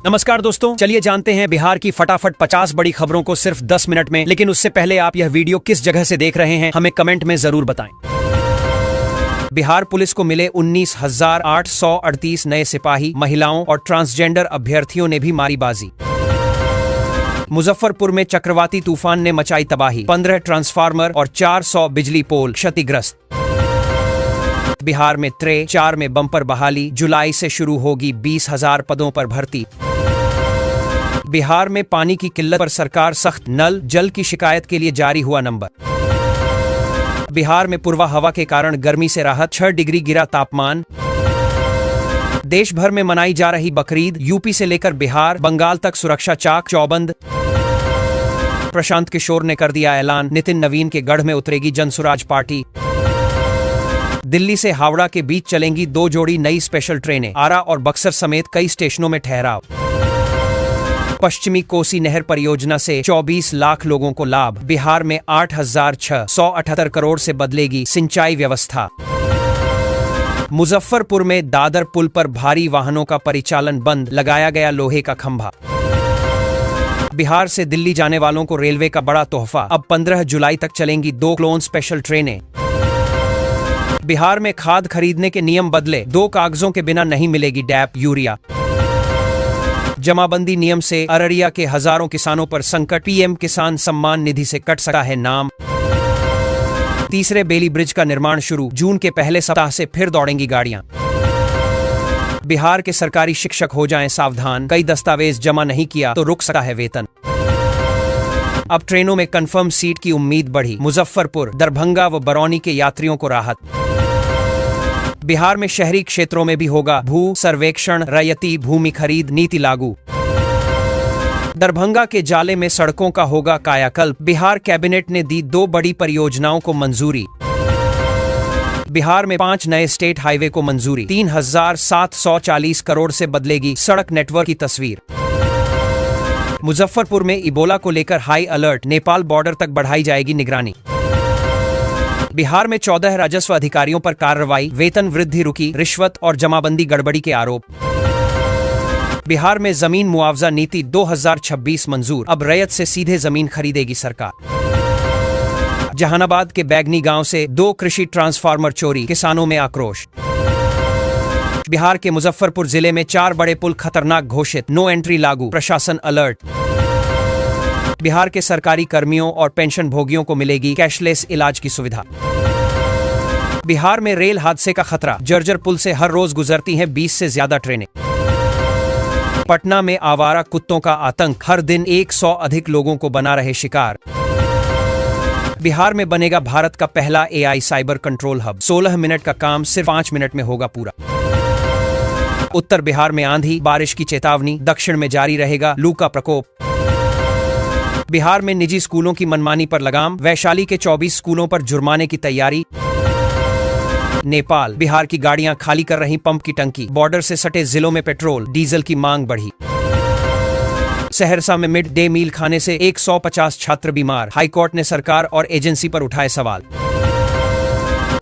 नमस्कार दोस्तों, चलिए जानते हैं बिहार की फटाफट 50 बड़ी खबरों को सिर्फ 10 मिनट में। लेकिन उससे पहले आप यह वीडियो किस जगह से देख रहे हैं हमें कमेंट में जरूर बताएं। बिहार पुलिस को मिले 19,838 नए सिपाही, महिलाओं और ट्रांसजेंडर अभ्यर्थियों ने भी मारी बाजी। मुजफ्फरपुर में चक्रवाती तूफान ने मचाई तबाही, 15 ट्रांसफार्मर और 400 बिजली पोल क्षतिग्रस्त। बिहार में ट्रे 4 में बम्पर बहाली, जुलाई से शुरू होगी 20,000 पदों पर भर्ती। बिहार में पानी की किल्लत पर सरकार सख्त, नल जल की शिकायत के लिए जारी हुआ नंबर। बिहार में पूर्वा हवा के कारण गर्मी से राहत, 6 डिग्री गिरा तापमान। देश भर में मनाई जा रही बकरीद, यूपी से लेकर बिहार बंगाल तक सुरक्षा चाक चौबंद। प्रशांत किशोर ने कर दिया ऐलान, नितिन नवीन के गढ़ में उतरेगी जनसुराज पार्टी। दिल्ली से हावड़ा के बीच चलेंगी 2 जोड़ी नई स्पेशल ट्रेनें, आरा और बक्सर समेत कई स्टेशनों में ठहराव। पश्चिमी कोसी नहर परियोजना से 24 लाख लोगों को लाभ, बिहार में 8,678 करोड़ से बदलेगी सिंचाई व्यवस्था। मुजफ्फरपुर में दादर पुल पर भारी वाहनों का परिचालन बंद, लगाया गया लोहे का खंभा। बिहार से दिल्ली जाने वालों को रेलवे का बड़ा तोहफा, अब 15 जुलाई तक चलेंगी 2 क्लोन स्पेशल ट्रेनें। बिहार में खाद खरीदने के नियम बदले, 2 कागजों के बिना नहीं मिलेगी डैप यूरिया। जमाबंदी नियम से अररिया के हजारों किसानों पर संकट, पीएम किसान सम्मान निधि से कट सकता है नाम। तीसरे बेली ब्रिज का निर्माण शुरू, जून के पहले सप्ताह से फिर दौड़ेंगी गाड़ियां। बिहार के सरकारी शिक्षक हो जाएं सावधान, कई दस्तावेज जमा नहीं किया तो रुक सकता है वेतन। अब ट्रेनों में कंफर्म सीट की उम्मीद बढ़ी, मुजफ्फरपुर, दरभंगा व बरौनी के यात्रियों को राहत। बिहार में शहरी क्षेत्रों में भी होगा भू सर्वेक्षण, रैयती भूमि खरीद नीति लागू। दरभंगा के जाले में सड़कों का होगा कायाकल्प, बिहार कैबिनेट ने दी 2 बड़ी परियोजनाओं को मंजूरी। बिहार में 5 नए स्टेट हाईवे को मंजूरी, 3,740 करोड़ से बदलेगी सड़क नेटवर्क की तस्वीर। मुजफ्फरपुर में इबोला को लेकर हाई अलर्ट, नेपाल बॉर्डर तक बढ़ाई जाएगी निगरानी। बिहार में 14 राजस्व अधिकारियों पर कार्रवाई, वेतन वृद्धि रुकी, रिश्वत और जमाबंदी गड़बड़ी के आरोप। बिहार में जमीन मुआवजा नीति 2026 मंजूर, अब रैयत से सीधे जमीन खरीदेगी सरकार। जहानाबाद के बैगनी गांव से 2 कृषि ट्रांसफार्मर चोरी, किसानों में आक्रोश। बिहार के मुजफ्फरपुर जिले में 4 बड़े पुल खतरनाक घोषित, नो एंट्री लागू, प्रशासन अलर्ट। बिहार के सरकारी कर्मियों और पेंशन भोगियों को मिलेगी कैशलेस इलाज की सुविधा। बिहार में रेल हादसे का खतरा, जर्जर पुल से हर रोज गुजरती हैं 20 से ज्यादा ट्रेनें। पटना में आवारा कुत्तों का आतंक, हर दिन 100 अधिक लोगों को बना रहे शिकार। बिहार में बनेगा भारत का पहला AI cyber control hub, 16 minute का काम सिर्फ 5 मिनट में होगा पूरा। उत्तर बिहार में आंधी बारिश की चेतावनी, दक्षिण में जारी रहेगा लू का प्रकोप। बिहार में निजी स्कूलों की मनमानी पर लगाम, वैशाली के 24 स्कूलों पर जुर्माने की तैयारी। नेपाल, बिहार की गाड़ियां खाली कर रही पंप की टंकी, बॉर्डर से सटे जिलों में पेट्रोल डीजल की मांग बढ़ी। सहरसा में मिड डे मील खाने से 150 छात्र बीमार, हाईकोर्ट ने सरकार और एजेंसी पर उठाए सवाल।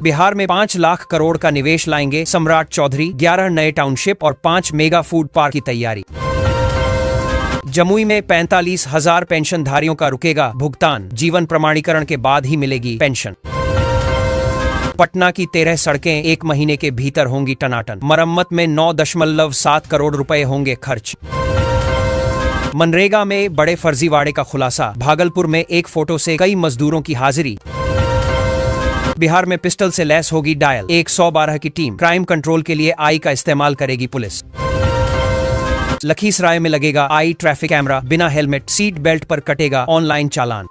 बिहार में 5 लाख करोड़ का निवेश लाएंगे सम्राट चौधरी, 11 नए टाउनशिप और 5 मेगा फूड पार्क की तैयारी। जमुई में 45,000 पेंशनधारियों का रुकेगा भुगतान, जीवन प्रमाणीकरण के बाद ही मिलेगी पेंशन। पटना की 13 सड़कें 1 महीने के भीतर होंगी टनाटन, मरम्मत में 9.7 करोड़ रुपए होंगे खर्च। मनरेगा में बड़े फर्जीवाड़े का खुलासा, भागलपुर में एक फोटो से कई मजदूरों की हाजिरी। बिहार में पिस्टल से लैस होगी डायल, 112 की टीम क्राइम कंट्रोल के लिए आई का इस्तेमाल करेगी पुलिस। लखीसराय में लगेगा आई ट्रैफिक कैमरा, बिना हेलमेट सीट बेल्ट पर कटेगा ऑनलाइन चालान।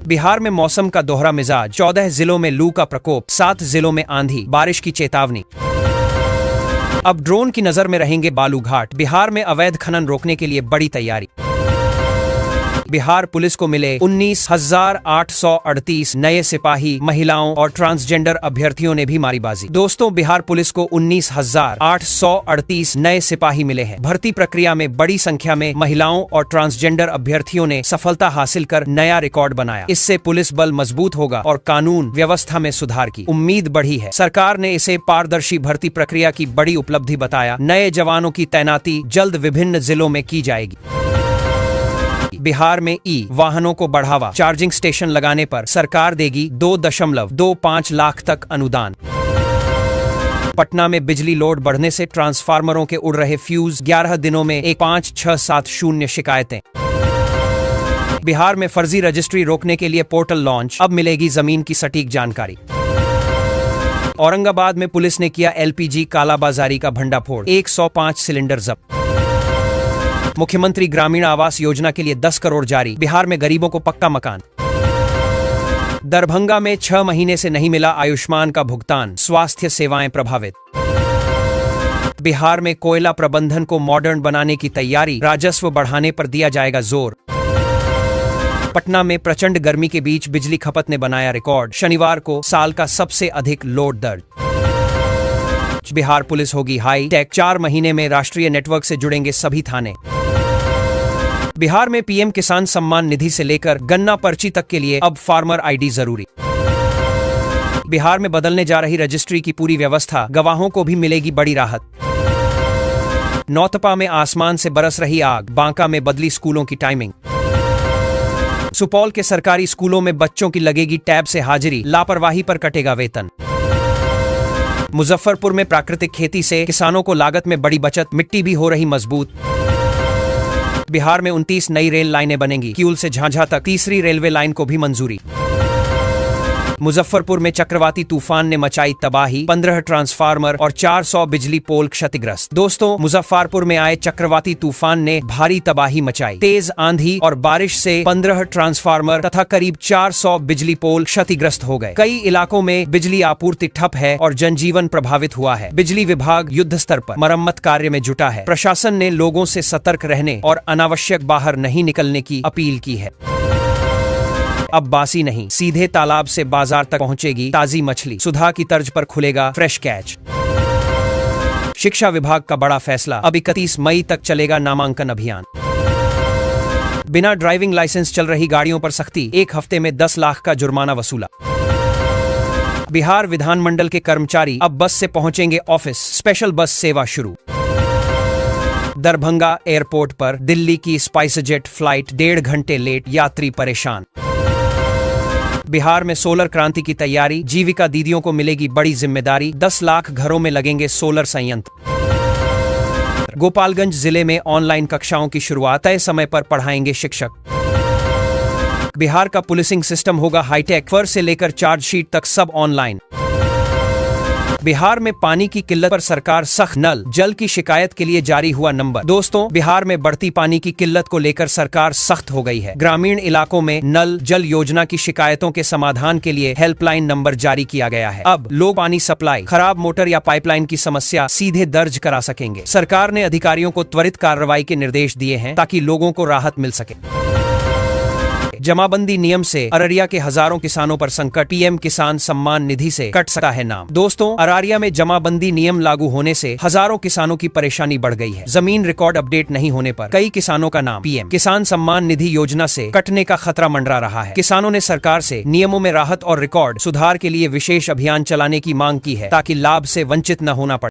बिहार में मौसम का दोहरा मिजाज, 14 जिलों में लू का प्रकोप, 7 जिलों में आंधी बारिश की चेतावनी। अब ड्रोन की नजर में रहेंगे बालूघाट, बिहार में अवैध खनन रोकने के लिए बड़ी तैयारी। बिहार पुलिस को मिले 19,838 नए सिपाही, महिलाओं और ट्रांसजेंडर अभ्यर्थियों ने भी मारी बाजी। दोस्तों, बिहार पुलिस को 19,838 नए सिपाही मिले हैं। भर्ती प्रक्रिया में बड़ी संख्या में महिलाओं और ट्रांसजेंडर अभ्यर्थियों ने सफलता हासिल कर नया रिकॉर्ड बनाया। इससे पुलिस बल मजबूत होगा और कानून व्यवस्था में सुधार की उम्मीद बढ़ी है। सरकार ने इसे पारदर्शी भर्ती प्रक्रिया की बड़ी उपलब्धि बताया। नए जवानों की तैनाती जल्द विभिन्न जिलों में की जाएगी। बिहार में ई वाहनों को बढ़ावा, चार्जिंग स्टेशन लगाने पर सरकार देगी 2.25 लाख तक अनुदान। पटना में बिजली लोड बढ़ने से ट्रांसफार्मरों के उड़ रहे फ्यूज, 11 दिनों में 15670 शिकायतें। बिहार में फर्जी रजिस्ट्री रोकने के लिए पोर्टल लॉन्च, अब मिलेगी जमीन की सटीक जानकारी। औरंगाबाद में पुलिस ने किया एलपीजी कालाबाजारी का भंडाफोड़, 105 सिलेंडर जब्त। मुख्यमंत्री ग्रामीण आवास योजना के लिए 10 करोड़ जारी, बिहार में गरीबों को पक्का मकान। दरभंगा में 6 महीने से नहीं मिला आयुष्मान का भुगतान, स्वास्थ्य सेवाएं प्रभावित। बिहार में कोयला प्रबंधन को मॉडर्न बनाने की तैयारी, राजस्व बढ़ाने पर दिया जाएगा जोर। पटना में प्रचंड गर्मी के बीच बिजली खपत ने बनाया रिकॉर्ड, शनिवार को साल का सबसे अधिक लोड दर्ज। बिहार पुलिस होगी हाई टेक, 4 महीने में राष्ट्रीय नेटवर्क से जुड़ेंगे सभी थाने। बिहार में पीएम किसान सम्मान निधि से लेकर गन्ना पर्ची तक के लिए अब फार्मर आईडी जरूरी। बिहार में बदलने जा रही रजिस्ट्री की पूरी व्यवस्था, गवाहों को भी मिलेगी बड़ी राहत। नौतपा में आसमान से बरस रही आग, बांका में बदली स्कूलों की टाइमिंग। सुपौल के सरकारी स्कूलों में बच्चों की लगेगी टैब से हाजिरी, लापरवाही पर कटेगा वेतन। मुजफ्फरपुर में प्राकृतिक खेती से किसानों को लागत में बड़ी बचत, मिट्टी भी हो रही मजबूत। बिहार में 29 नई रेल लाइनें बनेंगी, किऊल से झांझा तक तीसरी रेलवे लाइन को भी मंजूरी। मुजफ्फरपुर में चक्रवाती तूफान ने मचाई तबाही, 15 ट्रांसफार्मर और 400 बिजली पोल क्षतिग्रस्त। दोस्तों, मुजफ्फरपुर में आए चक्रवाती तूफान ने भारी तबाही मचाई। तेज आंधी और बारिश से 15 ट्रांसफार्मर तथा करीब 400 बिजली पोल क्षतिग्रस्त हो गए। कई इलाकों में बिजली आपूर्ति ठप है और जनजीवन प्रभावित हुआ है। बिजली विभाग युद्ध स्तर पर मरम्मत कार्य में जुटा है। प्रशासन ने लोगों से सतर्क रहने और अनावश्यक बाहर नहीं निकलने की अपील की है। अब बासी नहीं, सीधे तालाब से बाजार तक पहुंचेगी ताजी मछली, सुधा की तर्ज पर खुलेगा फ्रेश कैच। शिक्षा विभाग का बड़ा फैसला, अब 31 मई तक चलेगा नामांकन अभियान। बिना ड्राइविंग लाइसेंस चल रही गाड़ियों पर सख्ती, 1 हफ्ते में 10 लाख का जुर्माना वसूला। बिहार विधानमंडल के कर्मचारी अब बस से पहुंचेंगे ऑफिस, स्पेशल बस सेवा शुरू। दरभंगा एयरपोर्ट पर दिल्ली की स्पाइसजेट फ्लाइट 1.5 घंटे लेट, यात्री परेशान। बिहार में सोलर क्रांति की तैयारी, जीविका दीदियों को मिलेगी बड़ी जिम्मेदारी, 10 लाख घरों में लगेंगे सोलर संयंत्र। गोपालगंज जिले में ऑनलाइन कक्षाओं की शुरुआत, तय समय पर पढ़ाएंगे शिक्षक। बिहार का पुलिसिंग सिस्टम होगा हाईटेक, फर्स्ट से लेकर चार्जशीट तक सब ऑनलाइन। बिहार में पानी की किल्लत पर सरकार सख्त, नल जल की शिकायत के लिए जारी हुआ नंबर। दोस्तों, बिहार में बढ़ती पानी की किल्लत को लेकर सरकार सख्त हो गई है। ग्रामीण इलाकों में नल जल योजना की शिकायतों के समाधान के लिए हेल्पलाइन नंबर जारी किया गया है। अब लोग पानी सप्लाई, खराब मोटर या पाइपलाइन की समस्या सीधे दर्ज करा सकेंगे। सरकार ने अधिकारियों को त्वरित कार्रवाई के निर्देश दिए हैं ताकि लोगों को राहत मिल सके। जमाबंदी नियम से अररिया के हजारों किसानों पर संकट, पीएम किसान सम्मान निधि से कट सकता है नाम। दोस्तों, अररिया में जमाबंदी नियम लागू होने से हजारों किसानों की परेशानी बढ़ गई है। जमीन रिकॉर्ड अपडेट नहीं होने पर कई किसानों का नाम पीएम किसान सम्मान निधि योजना से कटने का खतरा मंडरा रहा है। किसानों ने सरकार से नियमों में राहत और रिकॉर्ड सुधार के लिए विशेष अभियान चलाने की मांग की है ताकि लाभ से वंचित न होना पड़े।